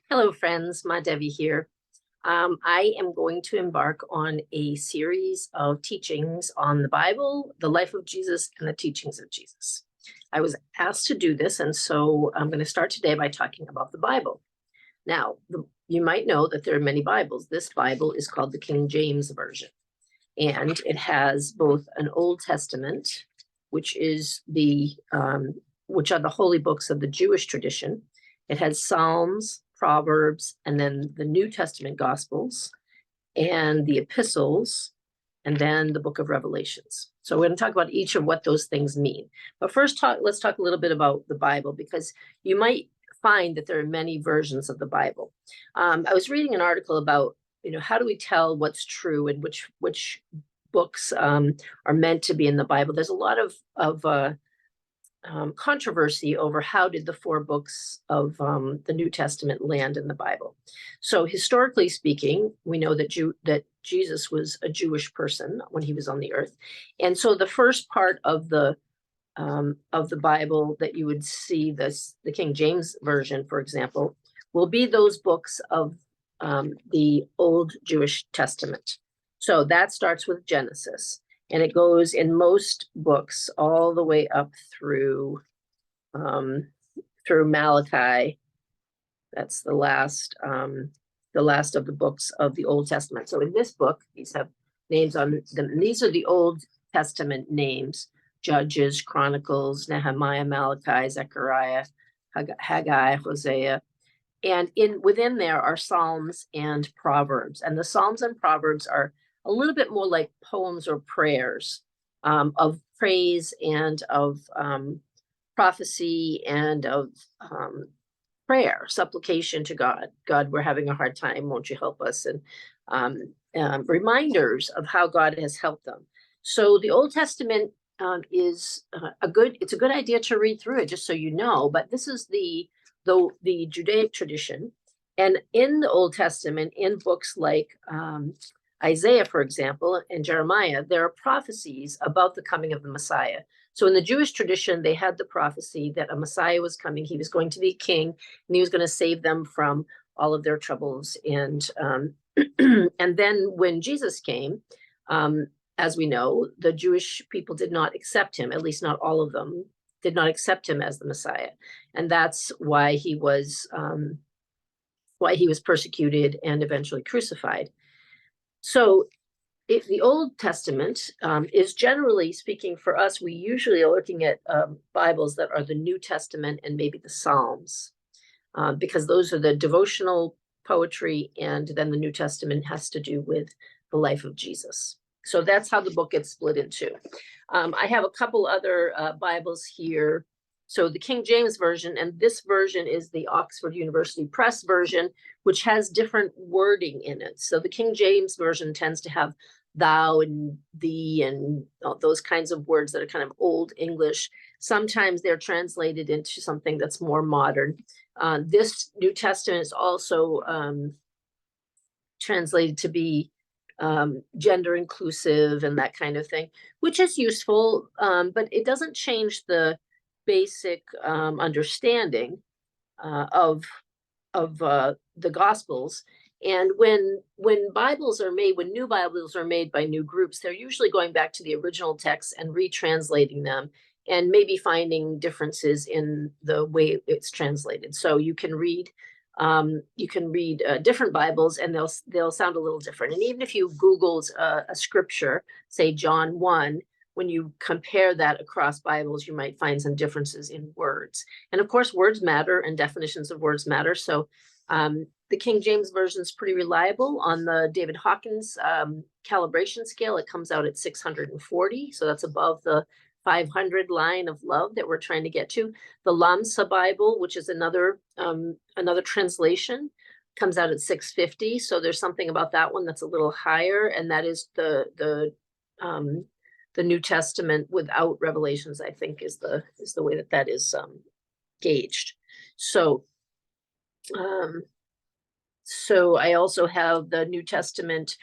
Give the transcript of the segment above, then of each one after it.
Hello, friends. Ma Devi here. I am going to embark on a series of teachings on the Bible, the life of Jesus, and the teachings of Jesus. I was asked to do this, and so I'm going to start today by talking about the Bible. Now, you might know that there are many Bibles. This Bible is called the King James Version, and it has both an Old Testament, which is which are the holy books of the Jewish tradition. It has Psalms, Proverbs, and then the New Testament Gospels, and the epistles, and then the book of Revelations. So we're going to talk about each of what those things mean. But first, let's talk a little bit about the Bible, because you might find that there are many versions of the Bible. I was reading an article about, how do we tell what's true and which books are meant to be in the Bible. There's a lot of controversy over how did the four books of the New Testament land in the Bible. So historically speaking, we know that Jesus was a Jewish person when he was on the earth, and so the first part of the Bible that you would see, the King James Version, for example, will be those books of the Old Jewish Testament. So that starts with Genesis. And it goes in most books all the way up through Malachi. That's the last of the books of the Old Testament. So in this book, these have names on them. And these are the Old Testament names: Judges, Chronicles, Nehemiah, Malachi, Zechariah, Haggai, Hosea. And within there are Psalms and Proverbs. And the Psalms and Proverbs are a little bit more like poems or prayers of praise and of prophecy and of prayer, supplication to God. God, we're having a hard time. Won't you help us? And reminders of how God has helped them. So the Old Testament is it's a good idea to read through it, just so you know. But this is the Judaic tradition. And in the Old Testament, in books like Isaiah, for example, and Jeremiah, there are prophecies about the coming of the Messiah. So in the Jewish tradition, they had the prophecy that a Messiah was coming. He was going to be king, and he was going to save them from all of their troubles. And and then when Jesus came, as we know, the Jewish people did not accept him, at least not all of them did not accept him as the Messiah. And that's why he was persecuted and eventually crucified. So if the Old Testament is, generally speaking, for us, we usually are looking at Bibles that are the New Testament and maybe the Psalms, because those are the devotional poetry, and then the New Testament has to do with the life of Jesus. So that's how the book gets split into. I have a couple other Bibles here. So the King James Version, and this version is the Oxford University Press version, which has different wording in it. So the King James Version tends to have thou and thee and those kinds of words that are kind of old English. Sometimes they're translated into something that's more modern. This New Testament is also translated to be gender inclusive and that kind of thing, which is useful, but it doesn't change the basic understanding of the Gospels. And when Bibles are made, when new Bibles are made by new groups, they're usually going back to the original text and retranslating them, and maybe finding differences in the way it's translated. So you can read different Bibles, and they'll sound a little different. And even if you Googled a scripture, say John 1, when you compare that across Bibles, you might find some differences in words. And of course, words matter and definitions of words matter. So the King James Version is pretty reliable. On the David Hawkins calibration scale, it comes out at 640. So that's above the 500 line of love that we're trying to get to. The Lamsa Bible, which is another translation, comes out at 650. So there's something about that one that's a little higher, and that is the New Testament without Revelations, I think, is the way that is gauged. So I also have the New Testament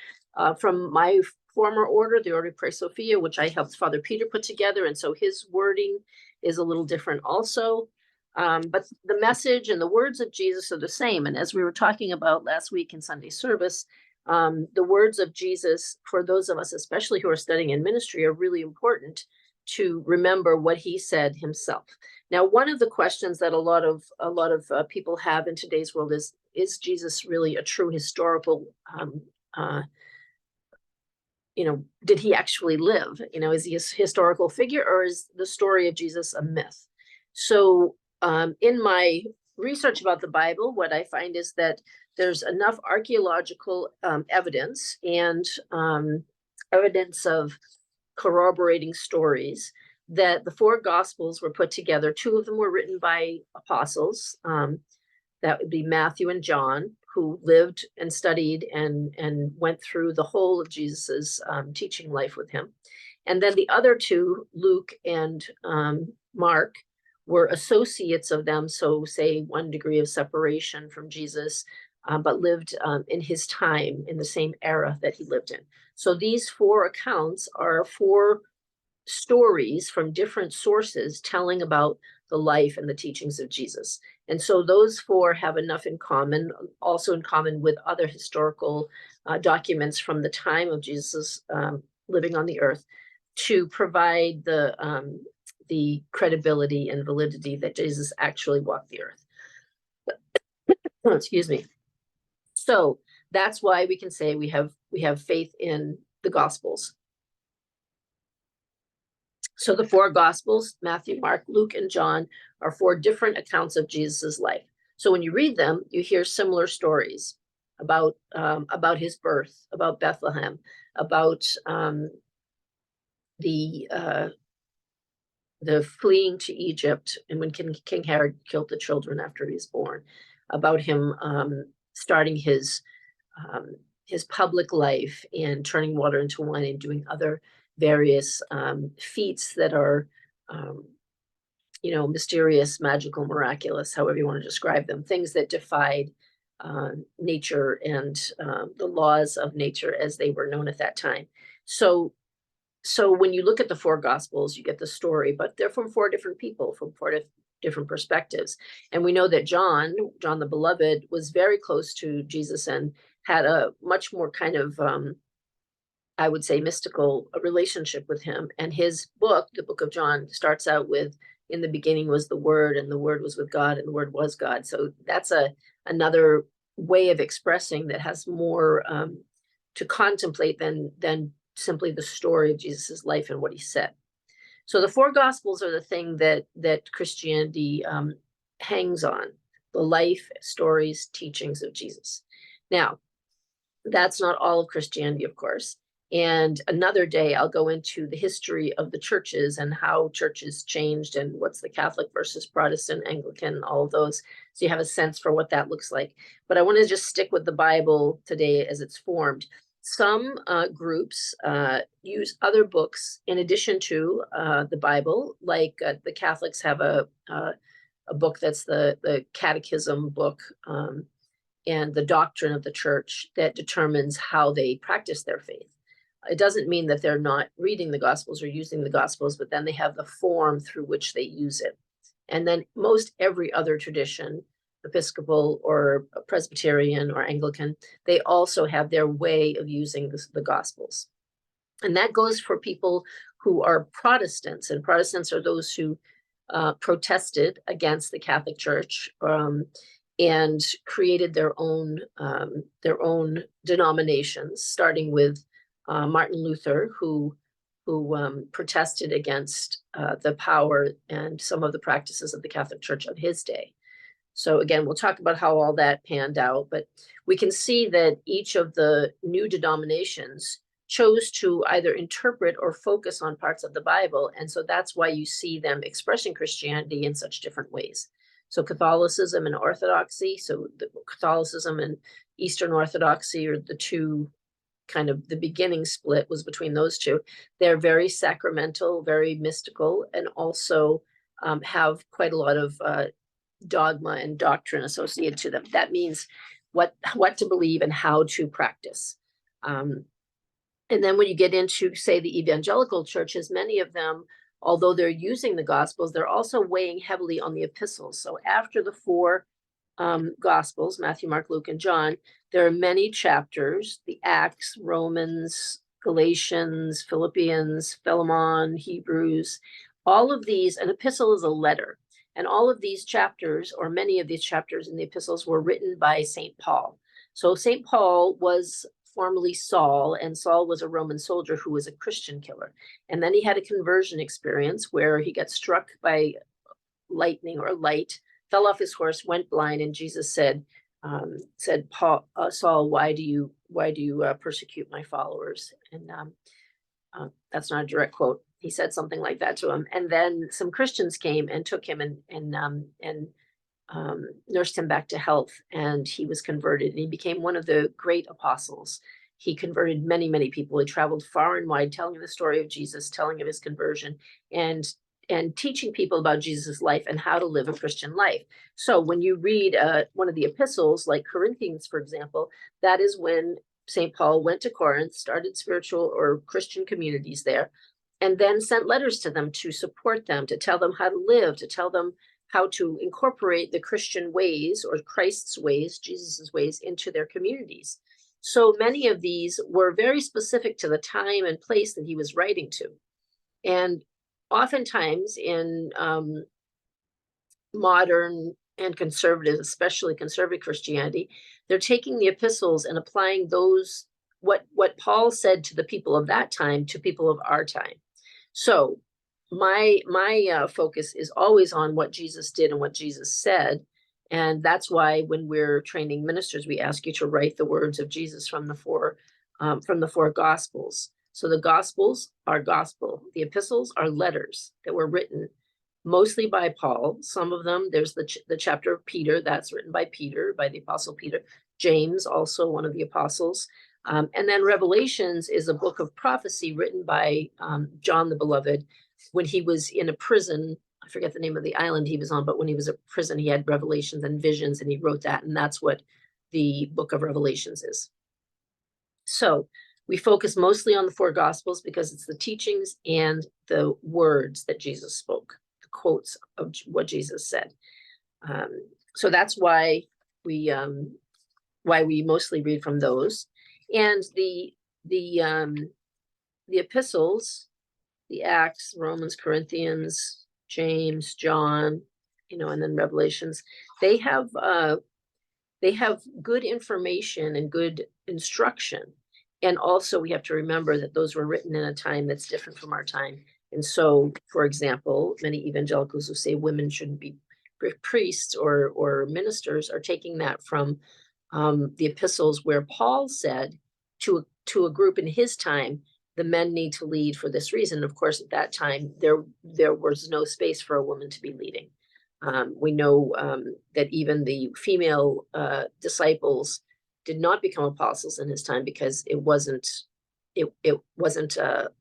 from my former order, the Order of Prayer Sophia, which I helped Father Peter put together, and so his wording is a little different also. But the message and the words of Jesus are the same. And as we were talking about last week in Sunday service, the words of Jesus, for those of us, especially who are studying in ministry, are really important to remember what he said himself. Now, one of the questions that a lot of people have in today's world is Jesus really a true historical did he actually live? Is he a historical figure, or is the story of Jesus a myth? So in my research about the Bible, what I find is that there's enough archaeological evidence and evidence of corroborating stories that the four Gospels were put together. Two of them were written by apostles. That would be Matthew and John, who lived and studied and went through the whole of Jesus's teaching life with him. And then the other two, Luke and Mark, were associates of them, so say 1 degree of separation from Jesus, but lived in his time, in the same era that he lived in. So these four accounts are four stories from different sources telling about the life and the teachings of Jesus. And so those four have enough in common, also in common with other historical documents from the time of Jesus living on the earth, to provide the credibility and validity that Jesus actually walked the earth. Excuse me. So that's why we can say we have faith in the Gospels. So the four Gospels, Matthew, Mark, Luke, and John, are four different accounts of Jesus's life. So when you read them, you hear similar stories about his birth, about Bethlehem, about the fleeing to Egypt, and when King Herod killed the children after he was born, about him starting his public life and turning water into wine and doing other various feats that are mysterious, magical, miraculous, however you want to describe them, things that defied nature and the laws of nature as they were known at that time. So when you look at the four Gospels, you get the story, but they're from four different people, from four different perspectives. And we know that John the Beloved, was very close to Jesus and had a much more kind of I would say mystical relationship with him. And his book, the book of John, starts out with, in the beginning was the Word, and the Word was with God, and the Word was God. So that's another way of expressing that has more to contemplate than simply the story of Jesus's life and what he said. So the four Gospels are the thing that Christianity hangs on: the life, stories, teachings of Jesus. Now, that's not all of Christianity, of course. And another day, I'll go into the history of the churches and how churches changed and what's the Catholic versus Protestant, Anglican, all of those. So you have a sense for what that looks like. But I want to just stick with the Bible today as it's formed. Some groups use other books in addition to the Bible, like the Catholics have a book that's the Catechism book and the doctrine of the church that determines how they practice their faith. It doesn't mean that they're not reading the Gospels or using the Gospels, but then they have the form through which they use it. And then most every other tradition, Episcopal or Presbyterian or Anglican, they also have their way of using the Gospels. And that goes for people who are Protestants, and Protestants are those who protested against the Catholic Church and created their own denominations, starting with Martin Luther, who protested against the power and some of the practices of the Catholic Church of his day. So again, we'll talk about how all that panned out, but we can see that each of the new denominations chose to either interpret or focus on parts of the Bible. And so that's why you see them expressing Christianity in such different ways. So Catholicism and Orthodoxy, so the Catholicism and Eastern Orthodoxy are the two kind of, the beginning split was between those two. They're very sacramental, very mystical, and also have quite a lot of dogma and doctrine associated to them. That means what to believe and how to practice. And then when you get into, say, the evangelical churches, many of them although they're using the Gospels, they're also weighing heavily on the epistles. So after the four Gospels, Matthew, Mark, Luke, and John, there are many chapters, the Acts, Romans, Galatians, Philippians, Philemon, Hebrews, all of these. An epistle is a letter. And all of these chapters, or many of these chapters in the epistles, were written by St. Paul. So St. Paul was formerly Saul, and Saul was a Roman soldier who was a Christian killer. And then he had a conversion experience where he got struck by lightning or light, fell off his horse, went blind, and Jesus said, Paul, Saul, why do you persecute my followers? And that's not a direct quote. He said something like that to him. And then some Christians came and took him and nursed him back to health, and he was converted, and he became one of the great apostles. He converted many, many people. He traveled far and wide, telling the story of Jesus, telling of his conversion, and teaching people about Jesus' life and how to live a Christian life. So when you read one of the epistles, like Corinthians, for example, that is when St. Paul went to Corinth, started spiritual or Christian communities there, and then sent letters to them to support them, to tell them how to live, to tell them how to incorporate the Christian ways or Christ's ways, Jesus's ways, into their communities. So many of these were very specific to the time and place that he was writing to. And oftentimes in modern and conservative, especially conservative Christianity, they're taking the epistles and applying those, what Paul said to the people of that time to people of our time. So my focus is always on what Jesus did and what Jesus said. And that's why when we're training ministers, we ask you to write the words of Jesus from the four Gospels. So the Gospels are gospel. The epistles are letters that were written mostly by Paul. Some of them, there's the chapter of Peter, that's written by Peter, by the Apostle Peter. James, also one of the apostles. And then Revelations is a book of prophecy written by John the Beloved when he was in a prison. I forget the name of the island he was on, but when he was in prison, he had revelations and visions, and he wrote that. And that's what the book of Revelations is. So we focus mostly on the four Gospels because it's the teachings and the words that Jesus spoke, the quotes of what Jesus said. So that's why we mostly read from those. And the epistles, the Acts, Romans, Corinthians, James, John, and then Revelations, they have good information and good instruction. And also we have to remember that those were written in a time that's different from our time. And so, for example, many evangelicals who say women shouldn't be priests or ministers are taking that from the epistles where Paul said to a group in his time, the men need to lead for this reason. Of course, at that time, there was no space for a woman to be leading. We know that even the female disciples did not become apostles in his time because it wasn't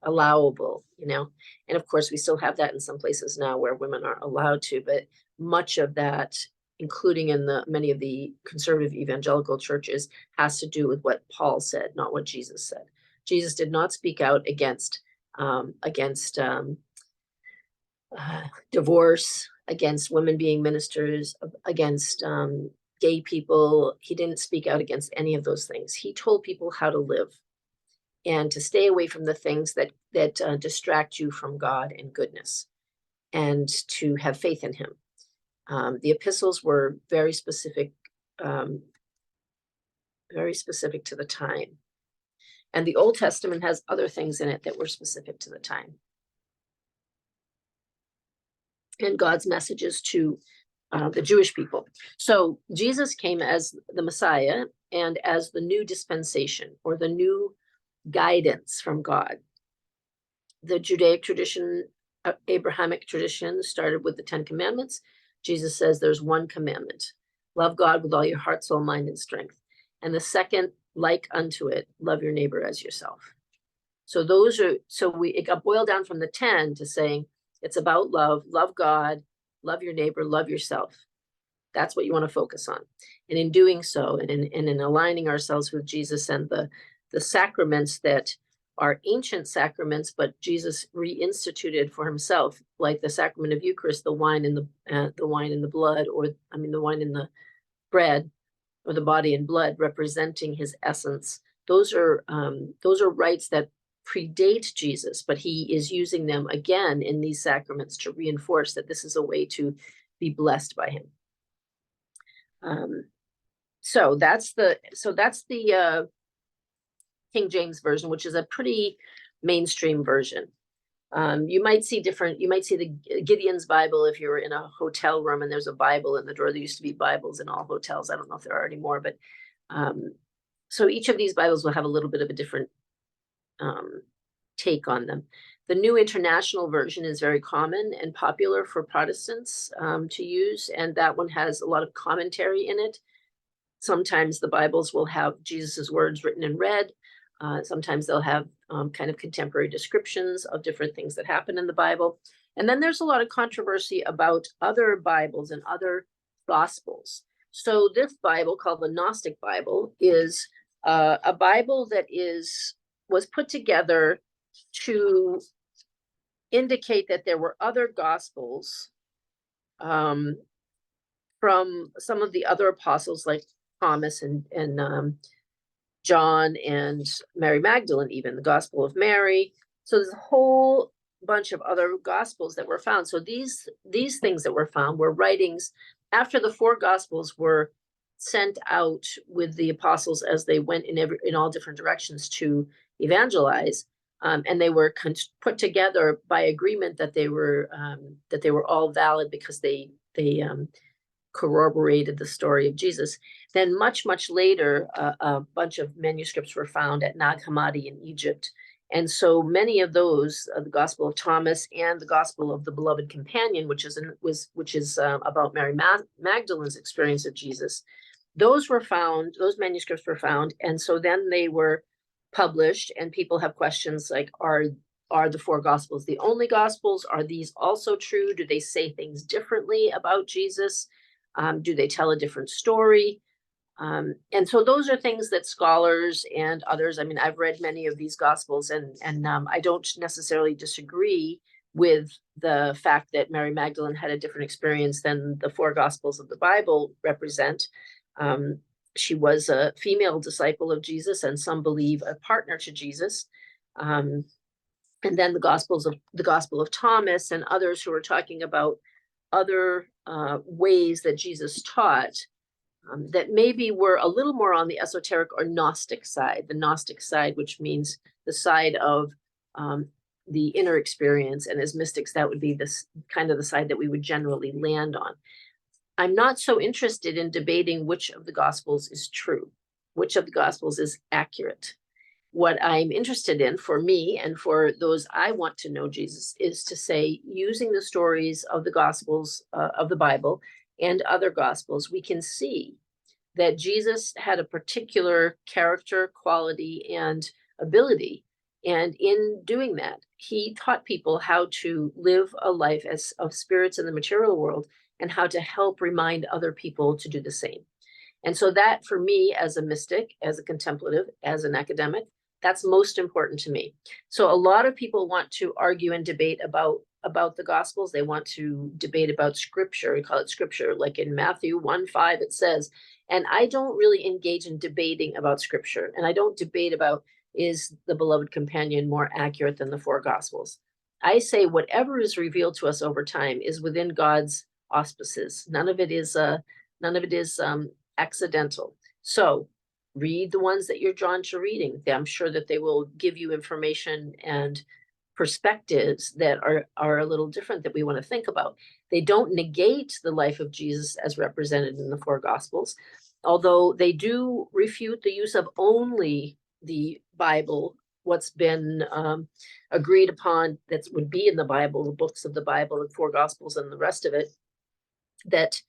allowable, And of course, we still have that in some places now where women aren't allowed to, but much of that, including in many of the conservative evangelical churches, has to do with what Paul said, not what Jesus said. Jesus did not speak out against divorce, against women being ministers, against gay people. He didn't speak out against any of those things. He told people how to live and to stay away from the things that distract you from God and goodness, and to have faith in him. The epistles were very specific to the time. And the Old Testament has other things in it that were specific to the time. And God's messages to the Jewish people. So Jesus came as the Messiah and as the new dispensation or the new guidance from God. The Judaic tradition, Abrahamic tradition, started with the 10 Commandments. Jesus says there's one commandment: love God with all your heart, soul, mind, and strength. And the second, like unto it, love your neighbor as yourself. So it got boiled down from the 10 to saying it's about love God, love your neighbor, love yourself. That's what you want to focus on. And in doing so, and in aligning ourselves with Jesus and the sacraments that are ancient sacraments, but Jesus reinstituted for himself, like the sacrament of Eucharist, the wine and the wine and the blood, or I mean the wine and the bread, or the body and blood representing his essence. Those are rites that predate Jesus, but he is using them again in these sacraments to reinforce that this is a way to be blessed by him. So that's the King James version, which is a pretty mainstream version. You might see the Gideon's Bible if you're in a hotel room and there's a Bible in the drawer. There used to be Bibles in all hotels. I don't know if there are anymore, but so each of these Bibles will have a little bit of a different take on them. The New International Version is very common and popular for Protestants to use, and that one has a lot of commentary in it. Sometimes the Bibles will have Jesus's words written in red. Sometimes they'll have kind of contemporary descriptions of different things that happen in the Bible. And then there's a lot of controversy about other Bibles and other Gospels. So this Bible, called the Gnostic Bible, is a Bible that was put together to indicate that there were other Gospels from some of the other apostles, like Thomas and John and Mary Magdalene, even the Gospel of Mary. So there's a whole bunch of other Gospels that were found. So these things that were found were writings after the 4 Gospels were sent out with the apostles as they went in all different directions to evangelize, and they were put together by agreement that they were all valid because they corroborated the story of Jesus. Then much later, a bunch of manuscripts were found at Nag Hammadi in Egypt. And so many of those, the Gospel of Thomas and the Gospel of the Beloved Companion, which is about Mary Magdalene's experience of Jesus, those manuscripts were found. And so then they were published, and people have questions like, are the 4 Gospels the only Gospels? Are these also true? Do they say things differently about Jesus? Do they tell a different story? And so those are things that scholars and others, I mean, I've read many of these Gospels, and I don't necessarily disagree with the fact that Mary Magdalene had a different experience than the 4 Gospels of the Bible represent. She was a female disciple of Jesus, and some believe a partner to Jesus. And then the Gospel of Thomas and others who are talking about other ways that Jesus taught that maybe were a little more on the esoteric or Gnostic side, which means the side of the inner experience. And as mystics, that would be this kind of the side that we would generally land on. I'm not so interested in debating which of the Gospels is true, which of the Gospels is accurate. What I'm interested in, for me and for those I want to know Jesus, is to say, using the stories of the Gospels of the Bible and other Gospels, we can see that Jesus had a particular character, quality, and ability. And in doing that, he taught people how to live a life of spirits in the material world, and how to help remind other people to do the same. And so that, for me, as a mystic, as a contemplative, as an academic, that's most important to me. So a lot of people want to argue and debate about the Gospels. They want to debate about Scripture. We call it Scripture. Like in Matthew 1:5, it says, and I don't really engage in debating about Scripture. And I don't debate about, is the Beloved Companion more accurate than the 4 Gospels? I say whatever is revealed to us over time is within God's auspices. None of it is accidental. So read the ones that you're drawn to reading. I'm sure that they will give you information and perspectives that are a little different that we want to think about. They don't negate the life of Jesus as represented in the 4 Gospels, although they do refute the use of only the Bible, what's been agreed upon that would be in the Bible, the books of the Bible, the 4 Gospels and the rest of it, that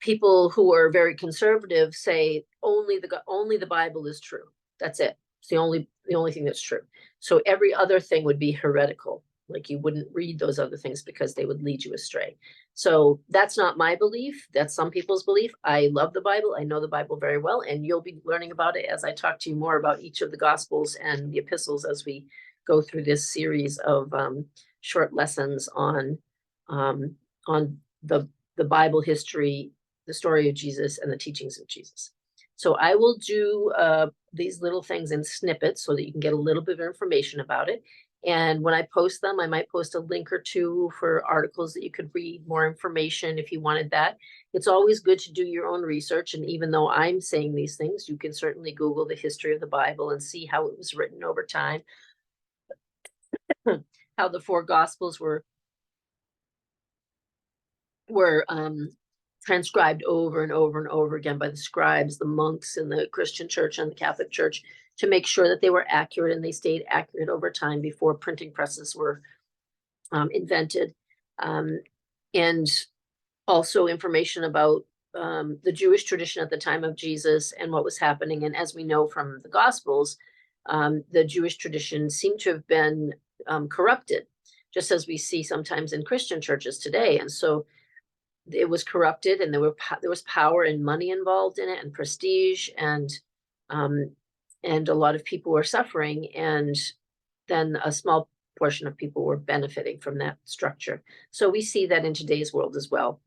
people who are very conservative say only the Bible is true. That's it. It's the only thing that's true. So every other thing would be heretical, Like you wouldn't read those other things because they would lead you astray. So that's not my belief. That's some people's belief. I love the Bible. I know the Bible very well, and you'll be learning about it as I talk to you more about each of the Gospels and the epistles as we go through this series of short lessons um, on the Bible history, the story of Jesus, and the teachings of Jesus. So I will do these little things in snippets so that you can get a little bit of information about it. And when I post them, I might post a link or two for articles that you could read more information if you wanted that. It's always good to do your own research. And even though I'm saying these things, you can certainly Google the history of the Bible and see how it was written over time, how the four Gospels were transcribed over and over and over again by the scribes, the monks in the Christian church and the Catholic church to make sure that they were accurate, and they stayed accurate over time before printing presses were invented. And also information about the Jewish tradition at the time of Jesus and what was happening. And as we know from the Gospels, the Jewish tradition seemed to have been corrupted, just as we see sometimes in Christian churches today. And so it was corrupted, and there was power and money involved in it, and prestige, and a lot of people were suffering, and then a small portion of people were benefiting from that structure. So we see that in today's world as well.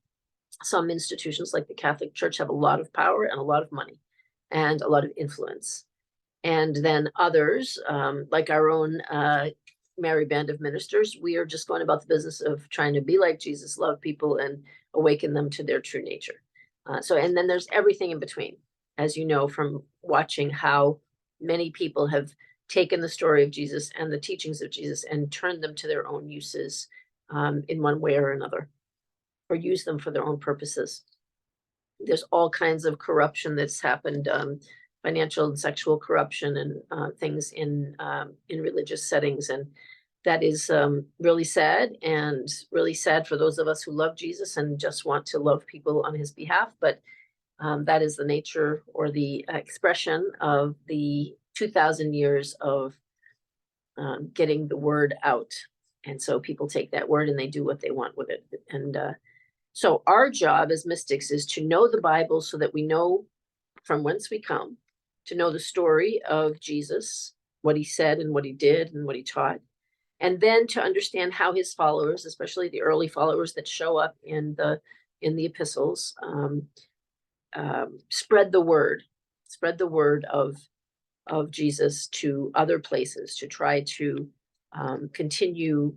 Some institutions like the Catholic Church have a lot of power and a lot of money and a lot of influence. And then others, like our own merry band of ministers, we are just going about the business of trying to be like Jesus, love people, and awaken them to their true nature. And then there's everything in between, as you know, from watching how many people have taken the story of Jesus and the teachings of Jesus and turned them to their own uses in one way or another, or use them for their own purposes. There's all kinds of corruption that's happened, financial and sexual corruption, and things in religious settings, and that is really sad, and really sad for those of us who love Jesus and just want to love people on his behalf. But that is the nature or the expression of the 2,000 years of getting the word out. And so people take that word and they do what they want with it. And so our job as mystics is to know the Bible so that we know from whence we come, to know the story of Jesus, what he said and what he did and what he taught, and then to understand how his followers, especially the early followers that show up in the epistles, spread the word of Jesus to other places, to try to continue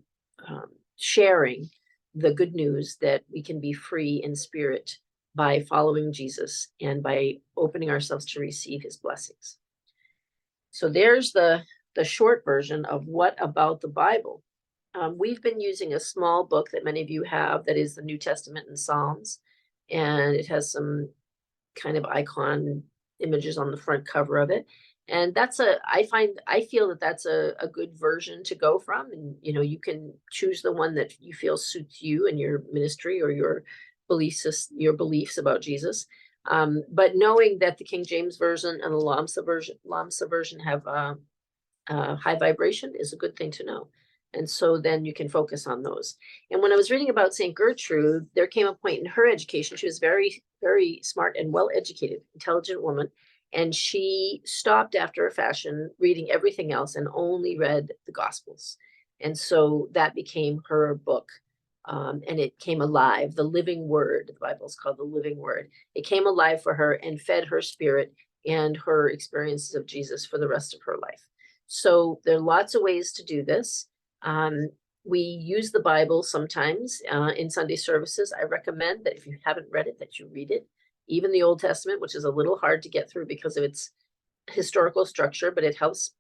sharing the good news that we can be free in spirit by following Jesus and by opening ourselves to receive his blessings. So there's the short version of what about the Bible. We've been using a small book that many of you have that is the New Testament and Psalms, and it has some kind of icon images on the front cover of it. And I feel that that's a good version to go from. And, you can choose the one that you feel suits you and your ministry or your beliefs about Jesus. But knowing that the King James Version and the Lamsa version have high vibration is a good thing to know. And so then you can focus on those. And when I was reading about St. Gertrude, there came a point in her education. She was very, very smart and well-educated, intelligent woman. And she stopped after a fashion reading everything else and only read the Gospels. And so that became her book. And it came alive. The living word, the Bible is called the living word. It came alive for her and fed her spirit and her experiences of Jesus for the rest of her life. So there are lots of ways to do this. We use the Bible sometimes in Sunday services. I recommend that if you haven't read it, that you read it. Even the Old Testament, which is a little hard to get through because of its historical structure, but it helps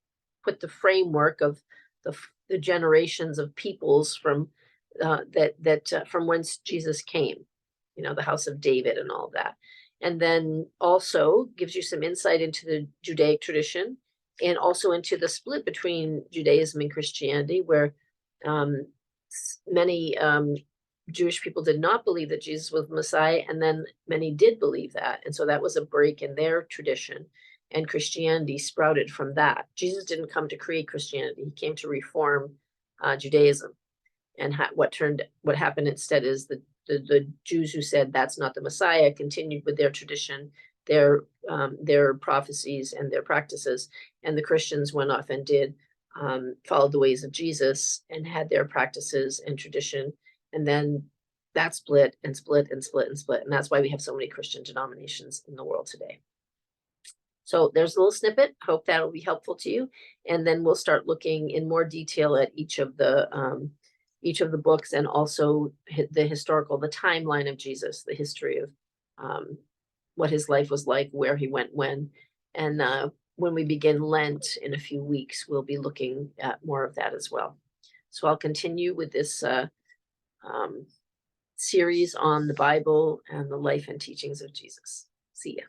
put the framework of the generations of peoples from from whence Jesus came, the house of David and all that. And then also gives you some insight into the Judaic tradition and also into the split between Judaism and Christianity, where many Jewish people did not believe that Jesus was the Messiah, and then many did believe that. And so that was a break in their tradition, and Christianity sprouted from that. Jesus didn't come to create Christianity. He came to reform Judaism. and what happened instead is the Jews who said that's not the Messiah continued with their tradition, their prophecies and their practices, and the Christians went off and did followed the ways of Jesus and had their practices and tradition, and then that split and split and split and split, and that's why we have so many Christian denominations in the world today. So there's a little snippet. Hope that'll be helpful to you, and then we'll start looking in more detail at each of the books, and also the timeline of Jesus, the history of what his life was like, where he went when, and when we begin Lent in a few weeks, we'll be looking at more of that as well. So I'll continue with this series on the Bible and the life and teachings of Jesus. See ya.